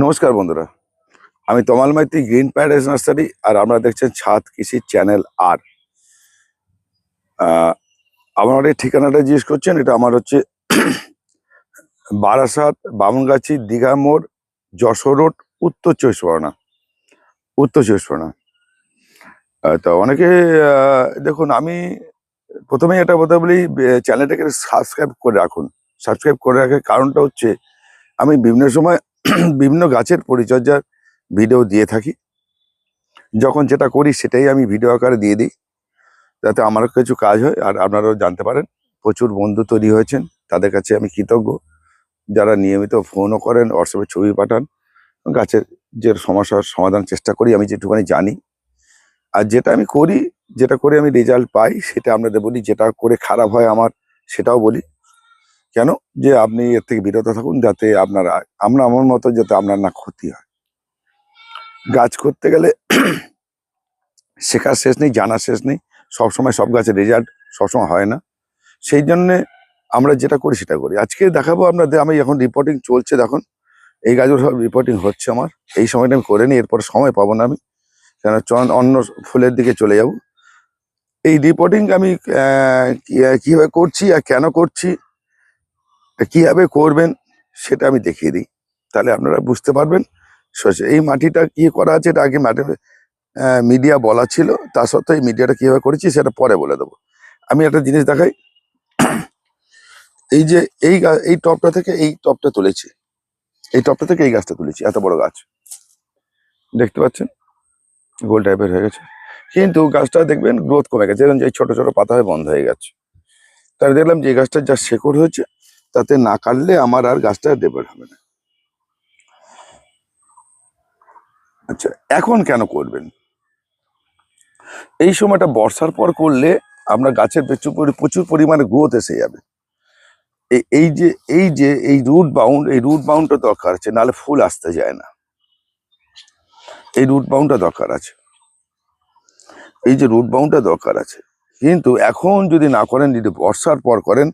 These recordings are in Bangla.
নমস্কার বন্ধুরা, আমি তমাল মাইতি, গ্রিন প্যারাডাইস নার্সারি। আর আপনারা দেখছেন ছাদ কৃষি চ্যানেল। আর আমার এই ঠিকানাটা জিজ্ঞেস করছেন, এটা আমার হচ্ছে বারাসাত, বামুনগাছি, দীঘা মোড়, যশোর রোড, উত্তর চব্বিশ পরগনা। উত্তর চব্বিশ পরগনা। তো অনেকে দেখুন, আমি প্রথমেই এটা বলতে বলি, চ্যানেলটাকে সাবস্ক্রাইব করে রাখুন। সাবস্ক্রাইব করে রাখার কারণটা হচ্ছে, আমি বিভিন্ন সময় বিভিন্ন গাছের পরিচর্যার ভিডিও দিয়ে থাকি। যখন যেটা করি সেটাই আমি ভিডিও আকারে দিয়ে দিই, যাতে আমারও কিছু কাজ হয় আর আপনারাও জানতে পারেন। প্রচুর বন্ধু তৈরি হয়েছেন, তাদের কাছে আমি কৃতজ্ঞ, যারা নিয়মিত ফোনও করেন, হোয়াটসঅ্যাপে ছবি পাঠান। গাছের যে সমস্যার সমাধান চেষ্টা করি আমি যেটুখানি জানি। আর যেটা আমি করি, যেটা করে আমি রেজাল্ট পাই, সেটা আপনাদের বলি। যেটা করে খারাপ হয় আমার, সেটাও বলি। কেন? যে আপনি এর থেকে বিরত থাকুন, যাতে আমার মতো যাতে আপনার না ক্ষতি হয়। গাছ করতে গেলে শেখার শেষ নেই, জানার শেষ নেই। সবসময় সব গাছের রেজাল্ট সবসময় হয় না। সেই জন্যে আমরা যেটা করি সেটা করি। আজকে দেখাবো আপনাদের, আমি এখন রিপোর্টিং চলছে। দেখুন, এই গাছগুলো সব রিপোর্টিং হচ্ছে আমার। এই সময়টা আমি করে নিই, এরপর সময় পাবো না আমি, কেন অন্য ফুলের দিকে চলে যাব। এই রিপোর্টিং আমি কিভাবে করছি আর কেন করছি, কিভাবে করবেন, সেটা আমি দেখিয়ে দিই, তাহলে আপনারা বুঝতে পারবেন। এই মাটিটা কি করা আছে, এটা আগে মাটি মিডিয়া বলা ছিল, তা সত্ত্বেও এই মিডিয়াটা কিভাবে করেছি সেটা পরে বলে দেবো। আমি একটা জিনিস দেখাই। এই যে এই টপটা থেকে এই টপটা তুলেছি, এই টপটা থেকে এই গাছটা তুলেছি। এত বড় গাছ দেখতে পাচ্ছেন, গোল টাইপের হয়ে গেছে, কিন্তু গাছটা দেখবেন গ্রোথ কমে গেছে। এই ছোট ছোট পাতা হয়ে বন্ধ হয়ে গেছে। তাই দেখলাম যে এই গাছটার যা শেকড় হয়েছে, তাতে না কাটলে আমার আর গাছটা ডেভেলপ হবে না। আচ্ছা, এখন কেন করবেন? এই সময়টা বর্ষার পর করলে আপনার গাছের প্রচুর পরিমাণে গ্রোথ এসে যাবে। এই রুট বাউন্ডটা দরকার আছে, নাহলে ফুল আসতে যায় না। এই রুট বাউন্ডটা দরকার আছে, এই যে রুট বাউন্ডটা দরকার আছে। কিন্তু এখন যদি না করেন, যদি বর্ষার পর করেন,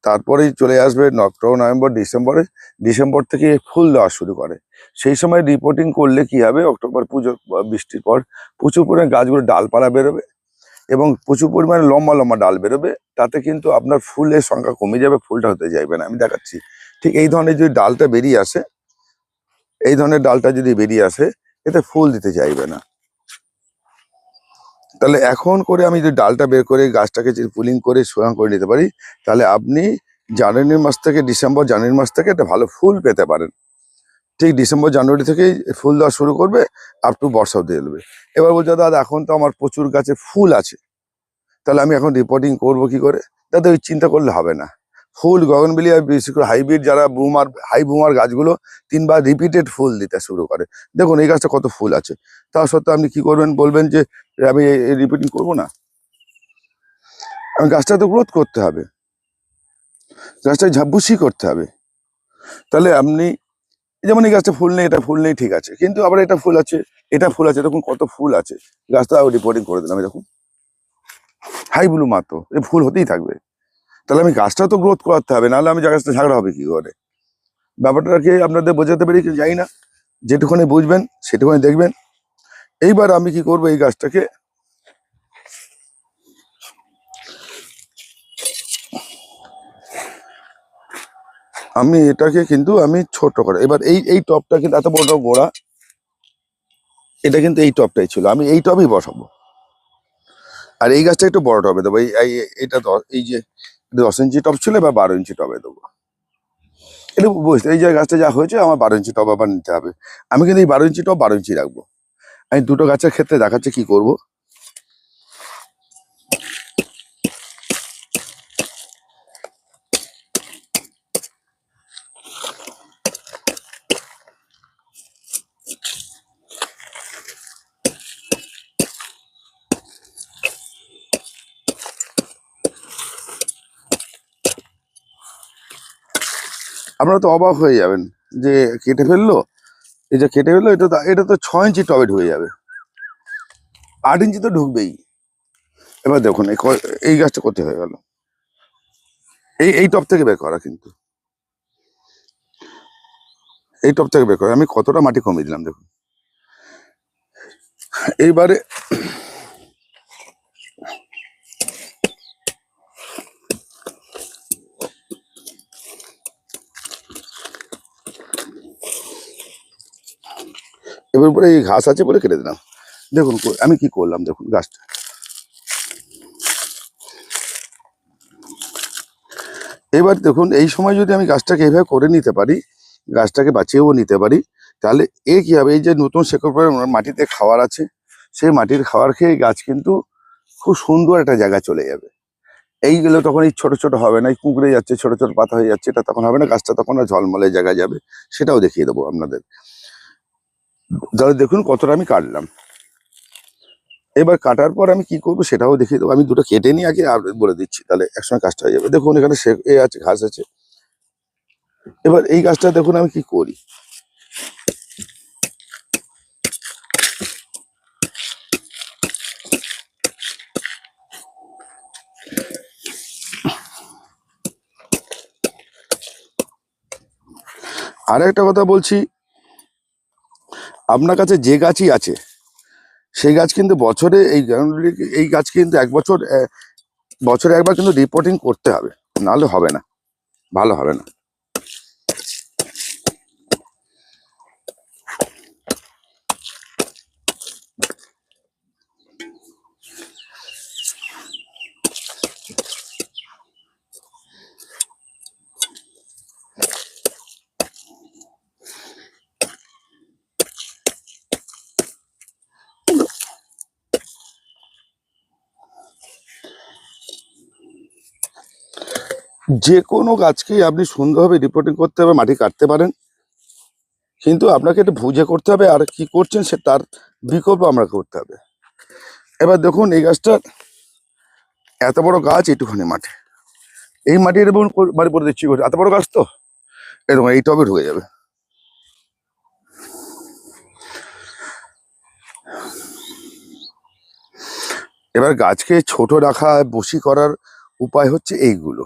তারপরেই চলে আসবে অক্টোবর, নভেম্বর, ডিসেম্বরে। ডিসেম্বর থেকে ফুল দেওয়া শুরু করে। সেই সময় রিপোর্টিং করলে কি হবে, অক্টোবর পুজো বৃষ্টির পর প্রচুর পরিমাণে গাছগুলো ডালপালা বেরোবে এবং প্রচুর পরিমাণে লম্বা লম্বা ডাল বেরোবে। তাতে কিন্তু আপনার ফুলের সংখ্যা কমে যাবে, ফুলটা হতে যাইবে না। আমি দেখাচ্ছি। ঠিক এই ধরনের যদি ডালটা বেরিয়ে আসে, এই ধরনের ডালটা যদি বেরিয়ে আসে, এতে ফুল দিতে চাইবে না। তাহলে এখন করে আমি যদি ডালটা বের করে গাছটাকে যদি পুলিং করে সোয়াং করে নিতে পারি, তাহলে আপনি জানুয়ারি মাস থেকে জানুয়ারি মাস থেকে একটা ভালো ফুল পেতে পারেন। ঠিক ডিসেম্বর জানুয়ারি থেকেই ফুল দেওয়া শুরু করবে, আপ টু বর্ষা দিয়ে দেবে। এবার বলছে, দাদা এখন তো আমার প্রচুর গাছে ফুল আছে, তাহলে আমি এখন রিপোর্টিং করবো কি করে? দাদা ওই চিন্তা করলে হবে না। ফুল গগনবিলিয়া, বিশেষ করে হাইব্রিড যারা হাই বুমার গাছগুলো 3বার রিপিটেড ফুল দিতে শুরু করে। দেখুন এই গাছটা কত ফুল আছে, তা সত্ত্বেও আপনি কি করবেন? বলবেন যে আমি রিপিটিং করবো না। গাছটা তো গ্রোথ করতে হবে, গাছটা ঝাপবুসি করতে হবে। তাহলে আপনি যেমন এই গাছটা ফুল নেই, এটা ফুল নেই, ঠিক আছে, কিন্তু আবার এটা ফুল আছে, এটা ফুল আছে, দেখুন কত ফুল আছে। গাছটা রিপোর্টিং করে দিলাম, দেখুন হাই ব্লু মাত্র, এই ফুল হতেই থাকবে। তাহলে আমি গাছটা তো গ্রোথ করাতে হবে, নাহলে আমি গাছটা ঝাগড়া হবে কি করে? ব্যাপারটাকে আপনাদের বোঝাতে পারি কি জানি না। যেটুকুনি বুঝবেন সেটুকুনি দেখবেন। এইবার আমি কি করবো, এই গাছটাকে এটাকে কিন্তু আমি ছোট করে, এবার এই টপটা কিন্তু এত বড় গোড়া, এটা কিন্তু এই টপটাই ছিল, আমি এই টপই বসাবো। আর এই গাছটা একটু বড় টবে দেবো। এইটা এই যে 10 ইঞ্চি টব ছিল, বা 12 ইঞ্চি টবে দেবো। এটা বুঝতে, এই যে গাছটা যা হয়েছে, আমার 12 ইঞ্চি টব আবার নিতে হবে। আমি কিন্তু এই 12 ইঞ্চি টব 12 ইঞ্চি রাখবো। আমি দুটো গাছের ক্ষেত্রে দেখাচ্ছি কি করব। আপনারা তো অবাক হয়ে যাবেন যে কেটে ফেললো, এই যে কেটে ফেললো, এটা তো 6 ইঞ্চি টবে ঢুকে যাবে, 8 ইঞ্চি তো ঢুকবেই। এবার দেখুন এই গাছটা করতে হয়ে গেল, এই টব থেকে বের করা। কিন্তু এই টপ থেকে বের করে আমি কতটা মাটি কমিয়ে দিলাম দেখুন। এইবারে এবার উপরে এই ঘাস আছে বলে কেটে দিলাম। দেখুন আমি কি করলাম, দেখুন গাছটা। এবার দেখুন এই সময় যদি আমি গাছটাকে এইভাবে করে নিতে পারি, গাছটাকে বাঁচিয়েও নিতে পারি, তাহলে কি হবে, এই যে নতুন শেকড় পরে মাটিতে খাওয়ার আছে, সেই মাটির খাওয়ার খেয়ে গাছ কিন্তু খুব সুন্দর একটা জায়গায় চলে যাবে। এইগুলো তখন এই ছোট ছোট হবে না, কুঁকড়ে যাচ্ছে, ছোট ছোট পাতা হয়ে যাচ্ছে, এটা তখন হবে না, গাছটা তখন আর ঝলমলে জায়গায় যাবে। সেটাও দেখিয়ে দেবো আপনাদের। তাহলে দেখুন কতটা আমি কাটলাম। এবার কাটার পর আমি কি করবো সেটাও দেখিয়ে দেবো। আমি দুটো কেটে নিয়ে আগে আর বলে দিচ্ছি, তাহলে একসঙ্গে কাজটা হয়ে যাবে। দেখুন এখানে আছে, ঘাস আছে। এবার এই গাছটা দেখুন আমি কি করি। আর একটা কথা বলছি, আপনার কাছে যে গাছই আছে সেই গাছ কিন্তু বছরে এই গাছ কিন্তু বছরে একবার কিন্তু রিপোর্টিং করতে হবে, নাহলে হবে না, ভালো হবে না। যে কোনো গাছকেই আপনি সুন্দরভাবে রিপোর্টিং করতে হবে, মাটি কাটতে পারেন, কিন্তু আপনাকে একটু বুঝে করতে হবে, আর কি করছেন সে তার বিকল্প আমরা করতে হবে। এবার দেখুন এই গাছটা এত বড় গাছ, এইটুখানি মাটি, এই মাটির এবং বাড়ি করে দিচ্ছি, এত বড় গাছ তো এরকম এই টবে ঢুকে যাবে। এবার গাছকে ছোট রাখা, বসি করার উপায় হচ্ছে এইগুলো।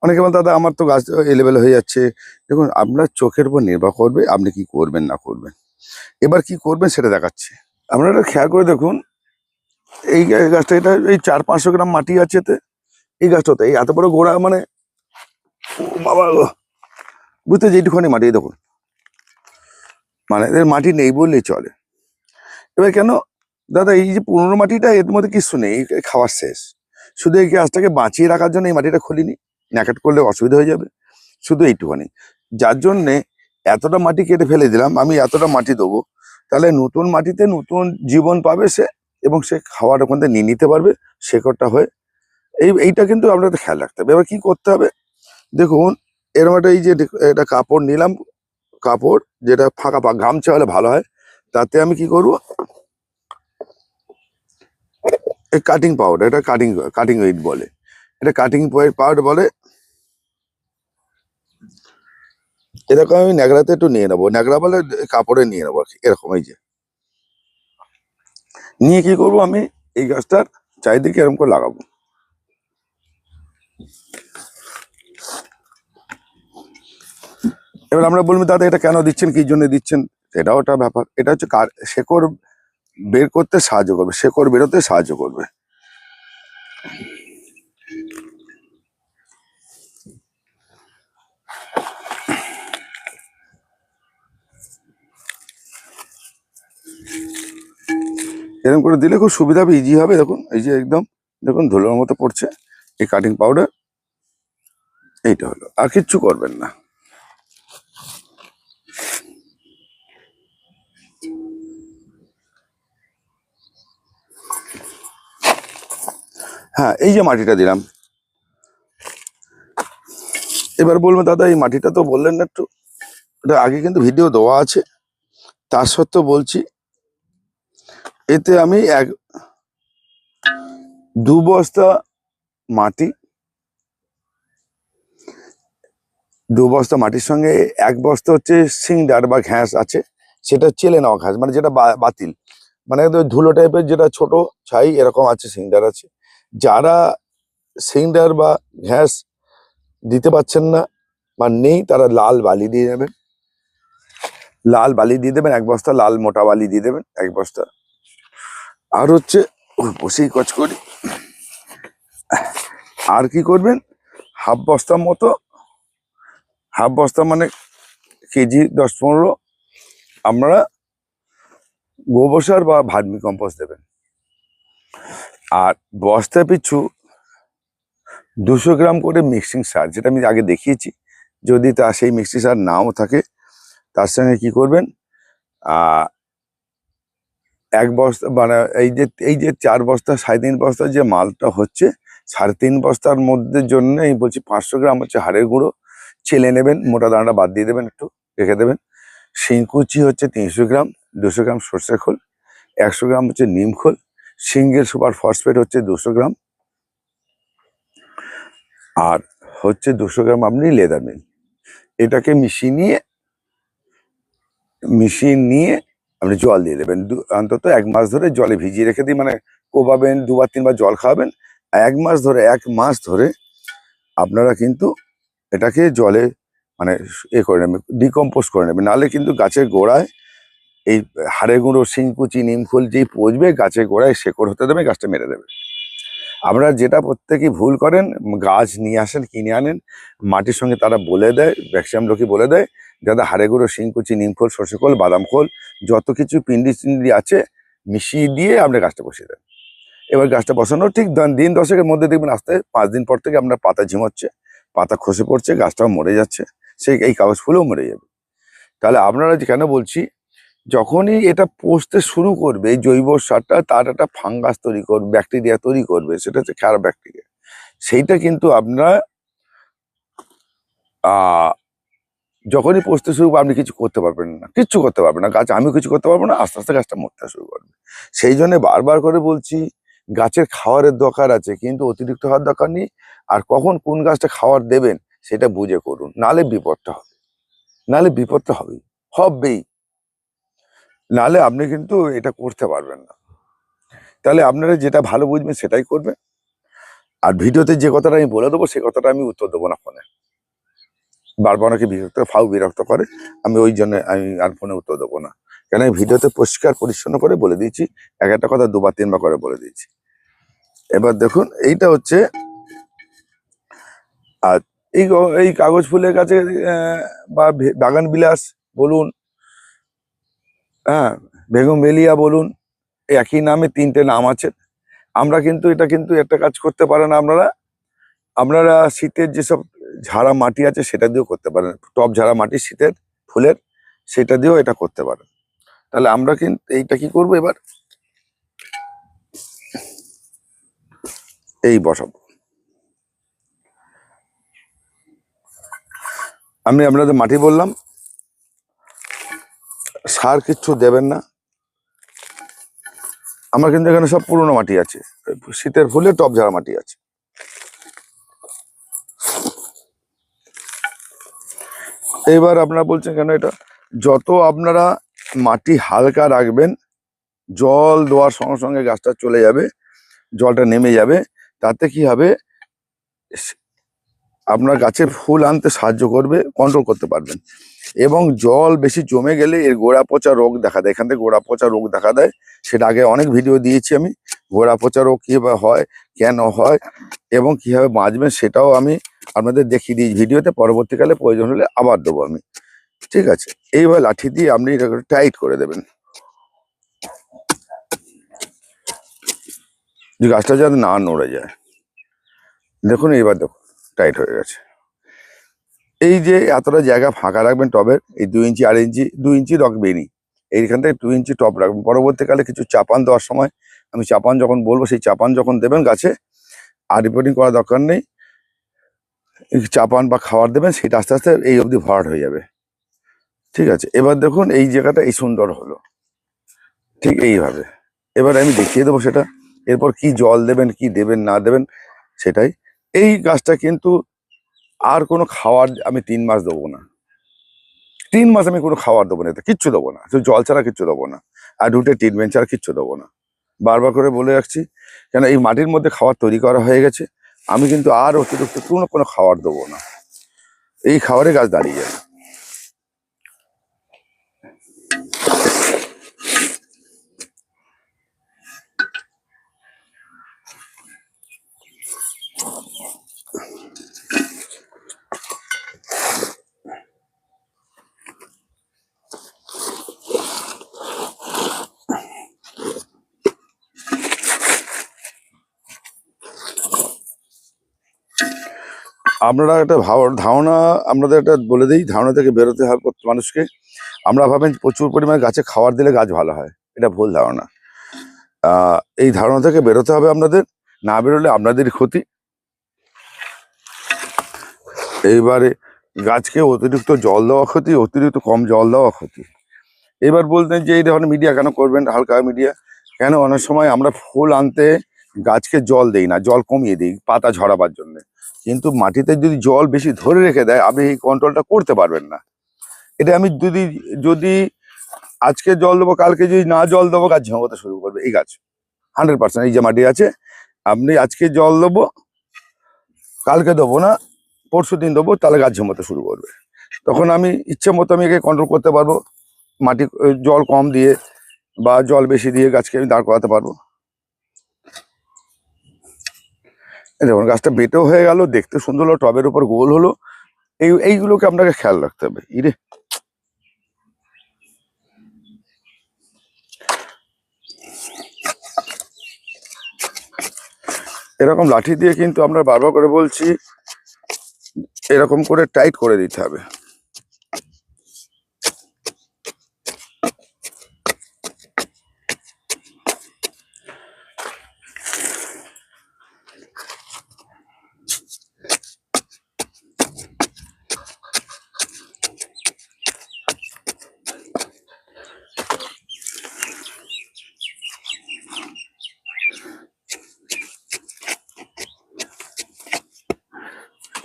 অনেকে বলেন দাদা আমার তো গাছ এলেবেল হয়ে যাচ্ছে। দেখুন আপনার চোখের উপর নির্ভর করবে আপনি কি করবেন না করবেন। এবার কি করবেন সেটা দেখাচ্ছি। আপনারা খেয়াল করে দেখুন, এই গাছটা, এটা এই 400-500 গ্রাম মাটি আছে এতে। এই গাছটাতে এই এত বড় গোড়া, মানে বাবা বুঝতে, যেটুখানি মাটি দেখুন, মানে এদের মাটি নেই বললেই চলে। এবার কেন দাদা, এই যে পুরোনো মাটিটা, এর মধ্যে কিছু নেই, খাওয়ার শেষ। শুধু এই গাছটাকে বাঁচিয়ে রাখার জন্য এই মাটিটা খুলিনি, ন্যাকেট করলে অসুবিধা হয়ে যাবে, শুধু এইটুখানি। যার জন্যে এতটা মাটি কেটে ফেলে দিলাম। আমি এতটা মাটি দেবো, তাহলে নতুন মাটিতে নতুন জীবন পাবে সে, এবং সে খাওয়ার ওখান থেকে নিয়ে নিতে পারবে শেকড়টা হয়ে। এইটা কিন্তু আপনাদের খেয়াল রাখতে হবে। এবার কি করতে হবে দেখুন, এরকম একটা এই যে একটা কাপড় নিলাম, কাপড় যেটা ফাঁকা গামছা হলে ভালো হয়। তাতে আমি কি করবো, এই কাটিং পাউডার, এটা কাটিং ওয়েট বলে, এটা কাটিং পাউডার বলে। এরকম আমি ন্যাকড়াতে একটু নিয়ে নেবো, ন্যাকড়া বলে কাপড়ে নিয়ে নেবো আর কি, এরকম এই যে নিয়ে কি করবো, আমি এই গাছটার চারিদিকে এরকম করে লাগাবো। এবার আমরা বলবো দাদা এটা কেন দিচ্ছেন, কি জন্য দিচ্ছেন, এটাও একটা ব্যাপার। এটা হচ্ছে শেকড় বের করতে সাহায্য করবে, শেকড় বেরোতে সাহায্য করবে। এরকম করে দিলে খুব সুবিধা হবে, ইজি হবে। দেখুন এই যে একদম দেখুন ধুলোর মতো পড়ছে এই কাটিং পাউডার। এইটা হলো, আর কিচ্ছু করবেন না। হ্যাঁ, এই যে মাটিটা দিলাম। এবার বলবো দাদা এই মাটিটা তো বললেন না একটু, এটা আগে কিন্তু ভিডিও দেওয়া আছে, তার সত্ত্বেও বলছি। এতে আমি 2 বস্তা মাটি, 2 বস্তা মাটির সঙ্গে 1 বস্তা হচ্ছে সিংডার বা ঘ্যাস আছে, সেটা চেলে নেওয়া ঘাস, মানে যেটা বাতিল, মানে একদম ধুলো টাইপের, যেটা ছোট ছাই এরকম আছে, সিংডার আছে। যারা সিংডার বা ঘ্যাস দিতে পারছেন না বা নেই, তারা লাল বালি দিয়ে নেবেন। লাল বালি দিয়ে দেবেন 1 বস্তা, লাল মোটা বালি দিয়ে দেবেন 1 বস্তা। আর হচ্ছে বসেই কাজ করি। আর কি করবেন, হাফ বস্তার মতো, হাফ বস্তা মানে কেজি 10-15 আমরা গোবর সার বা ভার্মি কম্পোস্ট দেবেন। আর বস্তা পিছু 200 গ্রাম করে মিক্সিং সার, যেটা আমি আগে দেখিয়েছি। যদি তা সেই মিক্সিং সার নাও থাকে, তার সঙ্গে কি করবেন, 1 বস্তা মানে এই যে 4 বস্তা 3.5 বস্তা যে মালটা হচ্ছে, 3.5 বস্তার মধ্যে জন্য এই বলছি 500 গ্রাম হচ্ছে হাড়ের গুঁড়ো ছেলে নেবেন, মোটা দানাটা বাদ দিয়ে দেবেন, একটু রেখে দেবেন। শিংকুচি হচ্ছে 300 গ্রাম, 200 গ্রাম সর্ষে খোল, 100 গ্রাম হচ্ছে নিম খোল, সিঙ্গেল সুপার ফসফেট হচ্ছে 200 গ্রাম, আর হচ্ছে 200 গ্রাম আপনি লেদার মিল। এটাকে মিশিয়ে নিয়ে আপনি জল দিয়ে দেবেন। অন্তত 1 মাস ধরে জলে ভিজিয়ে রেখে দিই, মানে কোবাবেন, 2-3 বার জল খাওয়াবেন। 1 মাস ধরে আপনারা কিন্তু এটাকে জলে মানে করে নেবেন, ডিকম্পোজ করে নেবেন। নাহলে কিন্তু গাছের গোড়ায় এই হাড়ের গুঁড়ো, শিংকুচি, নিমখোল যেই পচবে, গাছের গোড়ায় শেকড় হতে দেবে, গাছটা মেরে দেবে। আপনারা যেটা প্রত্যেকেই ভুল করেন, গাছ নিয়ে আসেন, কিনে আনেন, মাটির সঙ্গে তারা বলে দেয়, ম্যাক্সিমাম লোকই বলে দেয়, যাতে হাড়ে গুঁড়ো, শিংকুচি, নিমখোল, সর্ষে খোল, বাদাম খোল, যত কিছু পিন্ডি চিন্ডি আছে মিশিয়ে দিয়ে আপনি গাছটা বসিয়ে দেন। এবার গাছটা বসানোর ঠিক দিন 10-এর মধ্যে দেখবেন আস্তে 5 দিন পর থেকে আপনার পাতা ঝিমোচ্ছে, পাতা খসে পড়ছে, গাছটাও মরে যাচ্ছে, এই কাগজ ফুলেও মরে যাবে। তাহলে আপনারা কেন বলছি, যখনই এটা পচতে শুরু করবে, এই জৈব সারটা তার একটা ফাঙ্গাস তৈরি করবে, ব্যাকটেরিয়া তৈরি করবে, সেটা হচ্ছে খারাপ ব্যাকটেরিয়া। সেইটা কিন্তু আপনারা যখনই পচতে শুরু করবে, আপনি কিছু করতে পারবেন না, কিচ্ছু করতে পারবেন না, গাছ আমিও কিছু করতে পারবো না, আস্তে আস্তে গাছটা মরতে শুরু করবে। সেই জন্য বারবার করে বলছি, গাছের খাওয়ারের দরকার আছে, কিন্তু অতিরিক্ত হওয়ার দরকার নেই। আর কখন কোন গাছটা খাওয়ার দেবেন সেটা বুঝে করুন, নালে বিপদটা হবে, হবেই। নালে আপনি কিন্তু এটা করতে পারবেন না। তাহলে আপনারা যেটা ভালো বুঝবেন সেটাই করবেন। আর ভিডিওতে যে কথাটা আমি বলে দেবো, সেই কথাটা আমি উত্তর দেবো না ফোনে। বারবার অনেকে বিরক্ত করে, আমি ওই জন্য আমি আর ফোনে উত্তর দেবো না। কেন, আমি ভিডিওতে পরিষ্কার পরিচ্ছন্ন করে বলে দিয়েছি, একটা কথা 2-3 বার করে বলে দিয়েছি। এবার দেখুন, এইটা হচ্ছে, আর এই কাগজ ফুলের কাছে বা বাগান বিলাস বলুন, হ্যাঁ, বেগুনভেলিয়া বলুন, একই নামে 3টে নাম আছে। আমরা কিন্তু এটা কিন্তু একটা কাজ করতে পারেন আপনারা শীতের যেসব ঝাড়া মাটি আছে সেটা দিয়েও করতে পারেন, টপ ঝাড়া মাটি শীতের ফুলের, সেটা দিয়েও এটা করতে পারেন। তাহলে আমরা কিন্তু এইটা কি করবো, এবার এই বসাবো। আমি আপনাদের মাটি বললাম, সার কিচ্ছু দেবেন না। আমার কিন্তু এখানে সব পুরনো মাটি আছে, শীতের ফুলে টপ ঝাড়া মাটি আছে। এবার আপনারা বলছেন কেন, এটা যত আপনারা মাটি হালকা রাখবেন, জল দেওয়ার সঙ্গে সঙ্গে গাছটা চলে যাবে, জলটা নেমে যাবে, তাতে কি হবে, আপনার গাছের ফুল আনতে সাহায্য করবে, কন্ট্রোল করতে পারবেন। এবং জল বেশি জমে গেলে এর গোড়া পচা রোগ দেখা দেয়, এখান থেকে গোড়া পচা রোগ দেখা দেয়। সেটা আগে অনেক ভিডিও দিয়েছি আমি, গোড়া পচা রোগ কীভাবে হয়, কেন হয় এবং কীভাবে বাঁচবেন সেটাও আমি আপনাদের দেখিয়ে দিই ভিডিওতে। পরবর্তীকালে প্রয়োজন হলে আবার দেবো আমি, ঠিক আছে। এইবার লাঠি দিয়ে আপনি এটা টাইট করে দেবেন, যে গাছটা যাতে না নড়ে যায়। দেখুন, এইবার দেখুন টাইট হয়ে গেছে। এই যে এতটা জায়গা ফাঁকা রাখবেন টবের, এই 2 ইঞ্চি 2.5 ইঞ্চি 2 ইঞ্চি রাখবেনই, এইখান থেকে 2 ইঞ্চি টব রাখবেন। পরবর্তীকালে কিছু চাপান দেওয়ার সময়, আমি চাপান যখন বলবো, সেই চাপান যখন দেবেন গাছে, আর রিপোর্টিং করার দরকার নেই, চাপান বা খাবার দেবেন, সেটা আস্তে আস্তে এই অবধি ভরাট হয়ে যাবে, ঠিক আছে। এবার দেখুন এই জায়গাটা এই সুন্দর হলো, ঠিক এইভাবে। এবার আমি দেখিয়ে দেবো সেটা, এরপর কি জল দেবেন, কি দেবেন না দেবেন সেটাই। এই গাছটা কিন্তু আর কোনো খাবার আমি 3 মাস দেবো না, 3 মাস আমি কোনো খাবার দেবো না, এটা কিচ্ছু দেবো না, শুধু জল ছাড়া কিচ্ছু দেবো না, আর রুটে ট্রিটমেন্ট ছাড়া কিচ্ছু দেবো না। বারবার করে বলে রাখছি, কেন এই মাটির মধ্যে খাবার তৈরি করা হয়ে গেছে, আমি কিন্তু আর অতিরিক্ত কোনো খাবার দেবো না, এই খাবারে গাছ দাঁড়িয়ে যায়। আপনারা একটা ধারণা, আপনাদের একটা বলে দিই, ধারণা থেকে বেরোতে হবে প্রত্যেক মানুষকে। আমরা ভাবেন প্রচুর পরিমাণে গাছে খাবার দিলে গাছ ভালো হয়, এটা ভুল ধারণা। এই ধারণা থেকে বেরোতে হবে আপনাদের, না বেরোলে আপনাদেরই ক্ষতি। এইবারে গাছকে অতিরিক্ত জল দেওয়া ক্ষতি, অতিরিক্ত কম জল দেওয়া ক্ষতি। এবার বলতেন যে এই ধরনের মিডিয়া কেন করবেন, হালকা মিডিয়া কেন? অনেক সময় আমরা ফুল আনতে গাছকে জল দেই না, জল কমিয়ে দিই পাতা ঝরাবার জন্য। কিন্তু মাটিতে যদি জল বেশি ধরে রেখে দেয়, আপনি এই কন্ট্রোলটা করতে পারবেন না। এটা আমি যদি যদি আজকে জল দেবো, কালকে যদি না জল দেবো, গাছ ঝিমাতে শুরু করবে। এই গাছ 100%, এই যে মাটি আছে, আপনি আজকে জল দেবো, কালকে দেবো না, পরশু দিন দেবো, তাহলে গাছ ঝিমাতে শুরু করবে। তখন আমি ইচ্ছে মতো আমি একে কন্ট্রোল করতে পারবো, মাটি জল কম দিয়ে বা জল বেশি দিয়ে গাছকে আমি দাঁড় করাতে পারবো। দেখুন গাছটা বেটেও হয়ে গেল, দেখতে সুন্দর হলো, টবের উপর গোল হলো। এইগুলোকে আপনাকে খেয়াল রাখতে হবে। ইরে, এরকম লাঠি দিয়ে কিন্তু আমরা বারবার করে বলছি, এরকম করে টাইট করে দিতে হবে।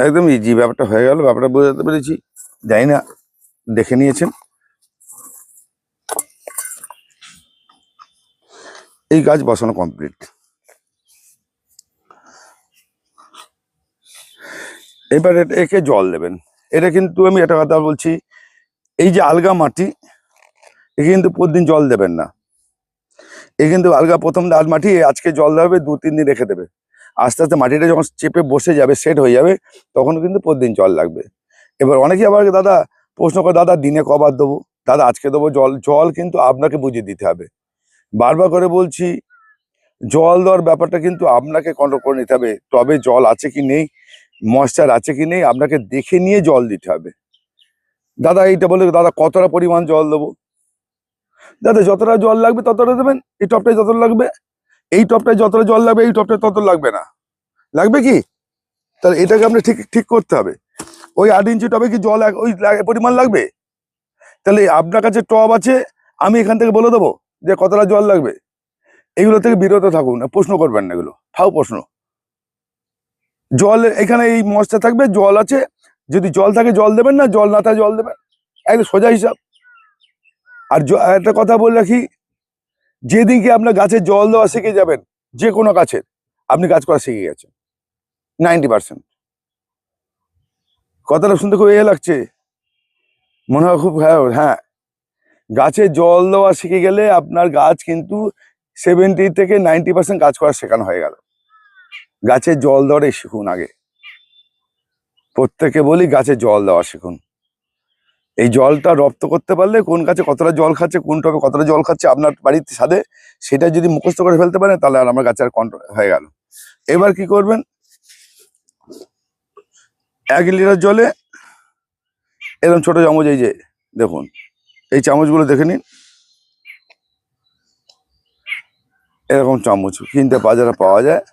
একদম ইজি ব্যাপারটা হয়ে গেল, ব্যাপারটা বোঝাতে পেরেছি, জানি না দেখে নিয়েছেন। এই গাছ বসানো কমপ্লিট। এবার একে জল দেবেন। এটা কিন্তু আমি একটা কথা বলছি, এই যে আলগা মাটি, একে কিন্তু প্রতিদিন জল দেবেন না। এ কিন্তু আলগা প্রথম ডাল মাটি, আজকে জল দেবে, 2-3 দিন রেখে দেবে। আস্তে আস্তে মাটিটা যখন চেপে বসে যাবে, সেট হয়ে যাবে, তখন কিন্তু প্রতিদিন জল লাগবে। এবার অনেকেই আবার দাদা প্রশ্ন করে, দাদা দিনে কবার দেবো, দাদা আজকে দেবো। জল জল কিন্তু আপনাকে বুঝিয়ে দিতে হবে। বারবার করে বলছি, জল দেওয়ার ব্যাপারটা কিন্তু আপনাকে কন্ট্রোল করে নিতে হবে। টবে জল আছে কি নেই, ময়েশ্চার আছে কি নেই, আপনাকে দেখে নিয়ে জল দিতে হবে। দাদা এইটা বলে, দাদা কতটা পরিমাণ জল দেবো? দাদা যতটা জল লাগবে ততটা দেবেন। এই টপটায় যতটা লাগবে, এই টপটায় যতটা জল লাগবে, এই টপটায় তত লাগবে না। লাগবে কি? তাহলে এটাকে আপনি ঠিক ঠিক করতে হবে। ওই 8 ইঞ্চি টবে কি জল ওই পরিমাণ লাগবে? তাহলে আপনার কাছে টব আছে, আমি এখান থেকে বলে দেবো যে কতটা জল লাগবে? এগুলো থেকে বিরত থাকুন, প্রশ্ন করবেন না, এগুলো ফাও প্রশ্ন। জল এখানে এই মশটা থাকবে, জল আছে, যদি জল থাকে জল দেবেন না, জল না থাকে জল দেবেন, একদম সোজা হিসাব। আর একটা কথা বলে রাখি, যেদিনকে আপনার গাছে জল দেওয়া শিখে যাবেন, যে কোনো গাছের, আপনি গাছ করা শিখে গেছেন 90%। কথাটা শুনতে খুব লাগছে, মনে হয় খুব, হ্যাঁ, গাছে জল দেওয়া শিখে গেলে আপনার গাছ কিন্তু 70 থেকে 90% কাজ করা শেখানো হয়ে গেল। গাছে জল দেওয়াটাই শিখুন আগে। প্রত্যেকে বলি গাছে জল দেওয়া শিখুন। এই জলটা রপ্ত করতে পারলে, কোন গাছে কতটা জল খাচ্ছে, কোন টবে কতটা জল খাচ্ছে আপনার বাড়িতে ছাদে, সেটা যদি মুখস্থ করে ফেলতে পারেন, তাহলে আর আমার গাছের কন্ট্রোল হয়ে গেল। এবার কি করবেন, 1 লিটার জলে এরকম ছোট চামচ, এই যে দেখুন, এই চামচগুলো দেখে নিন, এরকম চামচ কিনতে বাজারে পাওয়া যায়।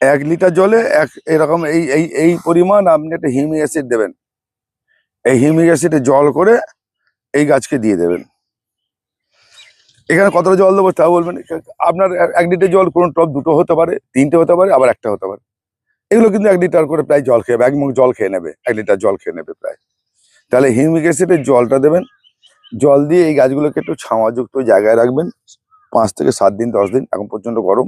1 লিটার জলে এরকম এই এই এই পরিমাণ আপনি একটা হিউমিক অ্যাসিড দেবেন। এই হিউমিক অ্যাসিডে জল করে এই গাছকে দিয়ে দেবেন। এখানে কতটা জল দেবো তা বলবেন। আপনার 1 লিটার জল, কোনো টব 2টো হতে পারে, 3টে হতে পারে, আবার 1টা হতে পারে। এগুলো কিন্তু 1 লিটার করে প্রায় জল খেয়ে 1 মুখ জল খেয়ে নেবে, 1 লিটার জল খেয়ে নেবে প্রায়। তাহলে হিউমিক অ্যাসিডের জলটা দেবেন। জল দিয়ে এই গাছগুলোকে একটু ছাওয়াযুক্ত জায়গায় রাখবেন 5 থেকে 7 দিন, 10 দিন, এখন পর্যন্ত গরম,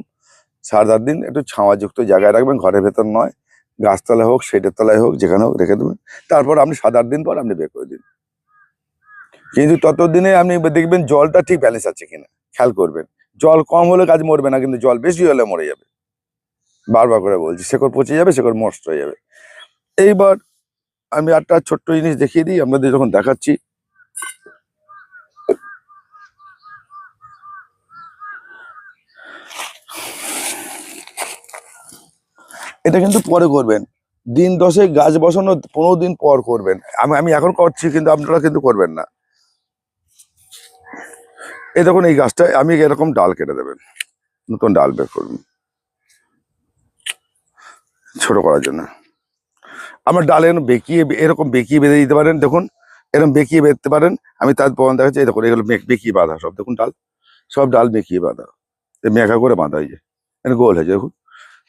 7-8 দিন একটু ছাওয়াযুক্ত জায়গায় রাখবেন, ঘরের ভেতর নয়, গাছতলায় হোক, শেডের তলায় হোক, যেখানে হোক রেখে দেবেন। তারপর আপনি 7-8 দিন পর আপনি বের করে দিন। কিন্তু ততদিনে আপনি দেখবেন জলটা ঠিক ব্যালেন্স আছে কিনা, খেয়াল করবেন। জল কম হলে গাছ মরবে না, কিন্তু জল বেশি হলে মরে যাবে। বারবার করে বলছি, শেকড় পচে যাবে, শেকড় নষ্ট হয়ে যাবে। এইবার আমি একটা ছোট্ট জিনিস দেখিয়ে দিই আপনাদের যখন দেখাচ্ছি। এটা কিন্তু পরে করবেন, দিন 10 গাছ বসানো 15 দিন পর করবেন। আমি এখন করছি, কিন্তু আপনারা কিন্তু করবেন না। এই দেখুন, এই গাছটা আমি এরকম ডাল কেটে দেবেন, নতুন ডাল বের করবেন ছোট করার জন্য। আমার ডাল এরকম বেঁকিয়ে, এরকম বেঁকিয়ে বেঁধে দিতে পারেন। দেখুন, এরকম বেঁকিয়ে বেঁধতে পারেন। আমি তার প্রমাণ দেখাচ্ছি। এই দেখুন, এগুলো বেঁকিয়ে বাঁধা সব, দেখুন ডাল, সব ডাল বেঁকিয়ে বাঁধা, মেঘা করে বাঁধা হয়েছে, এটা গোল হয়েছে। দেখুন,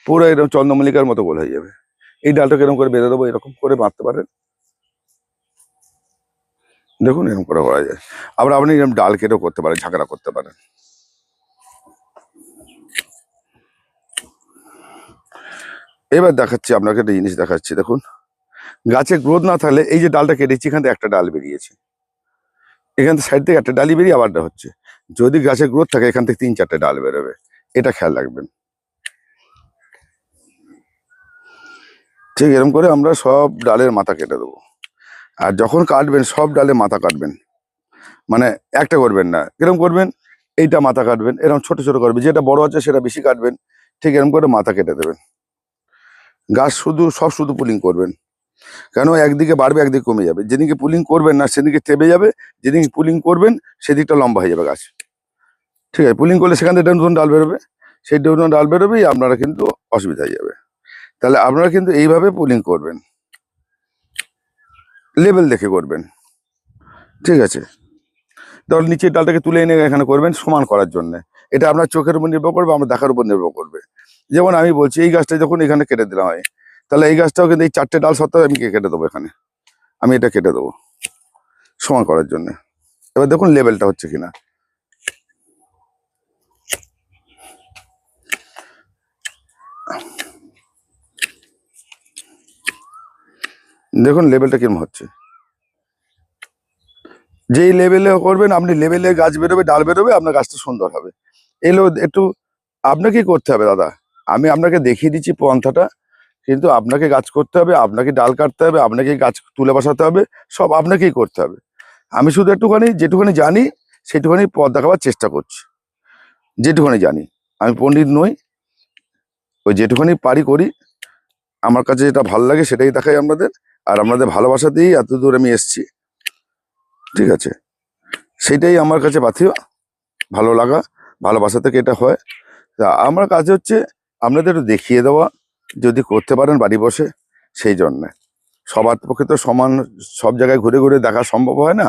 পুরো এরকম চন্দ্রমল্লিকার মতো গোল হয়ে যাবে। এই ডালটাকে এরকম করে বেঁধে দেবো, এরকম করে বাঁধতে পারেন। দেখুন, এরকম করে করা যায়। আবার আপনি এরকম ডাল কেটেও করতে পারেন, ঝাঁকড়া করতে পারেন। এবার দেখাচ্ছি আপনাকে একটা জিনিস দেখাচ্ছি। দেখুন, গাছের গ্রোথ না থাকলে, এই যে ডালটা কেটেছি, এখান থেকে একটা ডাল বেরিয়েছে, এখান থেকে সাইড থেকে একটা ডালি বেরিয়ে আবার হচ্ছে। যদি গাছের গ্রোথ থাকে, এখান থেকে 3-4টে ডাল বেরোবে। এটা খেয়াল রাখবেন। ঠিক এরকম করে আমরা সব ডালের মাথা কেটে দেবো। আর যখন কাটবেন, সব ডালে মাথা কাটবেন, মানে একটা করবেন না। কিরকম করবেন, এইটা মাথা কাটবেন, এরকম ছোট ছোট করবেন, যেটা বড় আছে সেটা বেশি কাটবেন। ঠিক এরকম করে মাথা কেটে দেবেন। গাছ শুধু পুলিং করবেন, কেন একদিকে বাড়বে, একদিকে কমে যাবে। যেদিকে পুলিং করবেন না, সেদিকে থেমে যাবে। যেদিকে পুলিং করবেন, সেদিকটা লম্বা হয়ে যাবে গাছ। ঠিক আছে, পুলিং করলে সেখান থেকে নতুন ডাল বেরোবে, সেই নতুন ডাল বেরোবেই আপনারা কিন্তু অসুবিধা হয়ে যাবে। তাহলে আপনারা কিন্তু এইভাবে পুলিং করবেন, লেভেল দেখে করবেন। ঠিক আছে, তাহলে নিচের ডালটাকে তুলে এনে এখানে করবেন সমান করার জন্য। এটা আপনার চোখের উপর নির্ভর করবে, আমার দেখার উপর নির্ভর করবে। যেমন আমি বলছি, এই গাছটা যখন এখানে কেটে দিলাম হয়, তাহলে এই গাছটাও কিন্তু এই 4টে ডাল সত্ত্বেও আমি কেটে দেবো এখানে। আমি এটা কেটে দেবো সমান করার জন্য। এবার দেখুন লেভেলটা হচ্ছে কিনা। দেখুন লেভেলটা কিরকম হচ্ছে। যেই লেভেলে করবেন আপনি, লেভেলে গাছ বেরোবে, ডাল বেরোবে, আপনার গাছটা সুন্দর হবে। এলো একটু আপনাকেই করতে হবে দাদা। আমি আপনাকে দেখিয়ে দিচ্ছি পন্থাটা, কিন্তু আপনাকে গাছ করতে হবে, আপনাকে ডাল কাটতে হবে, আপনাকে গাছ তুলে বসাতে হবে, সব আপনাকেই করতে হবে। আমি শুধু একটুখানি যেটুখানি জানি সেটুখানি পথ দেখাবার চেষ্টা করছি। যেটুখানি জানি, আমি পণ্ডিত নই, ওই যেটুখানি পারি করি। আমার কাছে যেটা ভালো লাগে সেটাই দেখাই আপনাদের, আর আপনাদের ভালোবাসা দিয়েই এত দূর আমি এসছি। ঠিক আছে, সেটাই আমার কাছে পাথেয়, ভালো লাগা, ভালোবাসা থেকে এটা হয়। তা আমার কাজ হচ্ছে আপনাদের একটু দেখিয়ে দেওয়া, যদি করতে পারেন বাড়ি বসে। সেই জন্যে সবার পক্ষে তো সমান সব জায়গায় ঘুরে ঘুরে দেখা সম্ভব হয় না,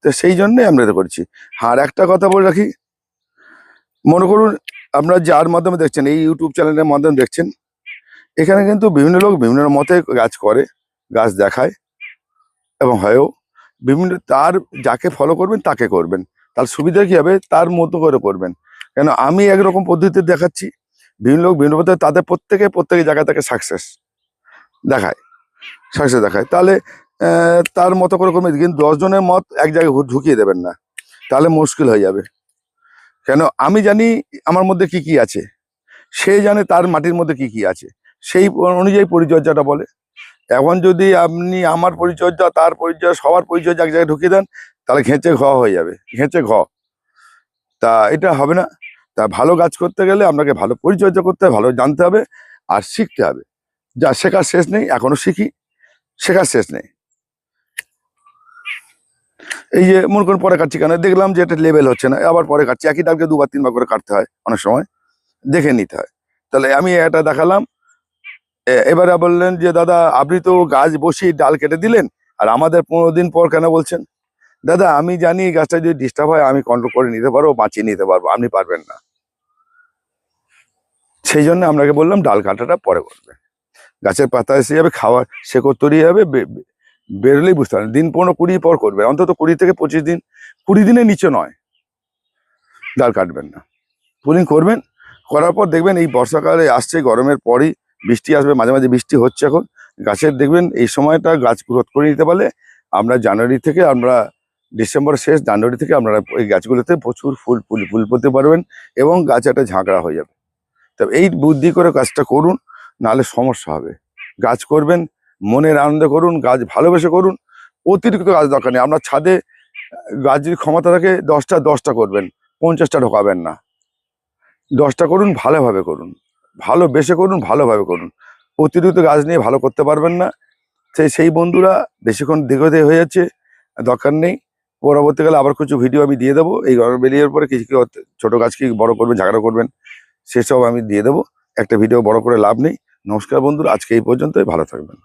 তো সেই জন্যই আমরা এটা করছি। আর একটা কথা বলে রাখি, মনে করুন আপনারা যার মাধ্যমে দেখছেন, এই ইউটিউব চ্যানেলের মাধ্যমে দেখছেন, এখানে কিন্তু বিভিন্ন লোক বিভিন্ন মতে গাছ করে, গাছ দেখায়, এবং হয়ও বিভিন্ন। তার যাকে ফলো করবেন তাকে করবেন, তার সুবিধা কি হবে তার মতো করে করবেন। কেন আমি একরকম পদ্ধতিতে দেখাচ্ছি, বিভিন্ন লোক বিভিন্ন পদ্ধতি, তাদের প্রত্যেকে জায়গায় তাকে সাকসেস দেখায়। তাহলে তার মতো করে করবেন, কিন্তু 10 জনের মত এক জায়গায় ঢুকিয়ে দেবেন না, তাহলে মুশকিল হয়ে যাবে। কেন আমি জানি আমার মধ্যে কি কি আছে, সে জানে তার মাটির মধ্যে কি কি আছে, সেই অনুযায়ী পরিচর্যাটা বলে। এখন যদি আপনি আমার পরিচর্যা, তার পরিচর্যা, সবার পরিচর্যা এক জায়গায় ঢুকিয়ে দেন, তাহলে ঘেঁচে ঘ হয়ে যাবে, ঘেঁচে ঘ। তা এটা হবে না। তা ভালো গাছ করতে গেলে আপনাকে ভালো পরিচর্যা করতে হবে, ভালো জানতে হবে, আর শিখতে হবে। যা শেখার শেষ নেই, এখনো শিখি, শেখার শেষ নেই। এই যে মনে করুন পরে কাটছি, কেন দেখলাম যে এটা লেভেল হচ্ছে না, আবার পরে কাটছি। একই ডালকে 2-3 বার করে কাটতে হয়, অনেক সময় দেখে নিতে হয়। তাহলে আমি এটা দেখালাম। এবারে বললেন যে দাদা আপনি তো গাছ বসিয়ে ডাল কেটে দিলেন, আর আমাদের 15 দিন পর কেন বলছেন? দাদা আমি জানি গাছটা যদি ডিস্টার্ব হয় আমি কন্ট্রোল করে নিতে পারবো, বাঁচিয়ে নিতে পারবো, আপনি পারবেন না। সেই জন্য আপনাকে বললাম ডাল কাটাটা পরে করবে। গাছের পাতা এসে যাবে, খাওয়ার শেকড় তৈরি হবে, বেরোলেই বুঝতে পারবেন। দিন 15-20 পর করবে, অন্তত 20 থেকে 25 দিন, 20 দিনের নিচে নয় ডাল কাটবেন না। পুলিং করবেন, করার পর দেখবেন এই বর্ষাকালে আসছে, গরমের পরই বৃষ্টি আসবে, মাঝে মাঝে বৃষ্টি হচ্ছে এখন। গাছের দেখবেন এই সময়টা গাছ গ্রোথ করে নিতে পারলে আমরা জানুয়ারি থেকে, আমরা ডিসেম্বর শেষ, জানুয়ারি থেকে আপনারা এই গাছগুলোতে প্রচুর ফুল পেতে পারবেন, এবং গাছ একটা ঝাঁকড়া হয়ে যাবে। তবে এই বুদ্ধি করে কাজটা করুন, নাহলে সমস্যা হবে। গাছ করবেন মনের আনন্দে করুন, গাছ ভালোবেসে করুন। অতিরিক্ত গাছ দরকার নেই। আপনার ছাদে গাছ যদি ক্ষমতা থাকে 10টা করবেন, 50টা ঢোকাবেন না। 10টা করুন, ভালোভাবে করুন, ভালোবেসে করুন, ভালোভাবে করুন। অতিরিক্ত গাছ নিয়ে ভালো করতে পারবেন না। সেই বন্ধুরা বেশিক্ষণ দীর্ঘদেহী হয়ে যাচ্ছে, দরকার নেই। পরবর্তীকালে আবার কিছু ভিডিও আমি দিয়ে দেবো, এই গরম বেরিয়ে পরে কিছু ছোট গাছ কি বড় করবেন, ঝাগড়া করবেন, সেসব আমি দিয়ে দেবো। একটা ভিডিও বড় করে লাভ নেই। নমস্কার বন্ধুরা, আজকে এই পর্যন্তই, ভালো থাকবেন।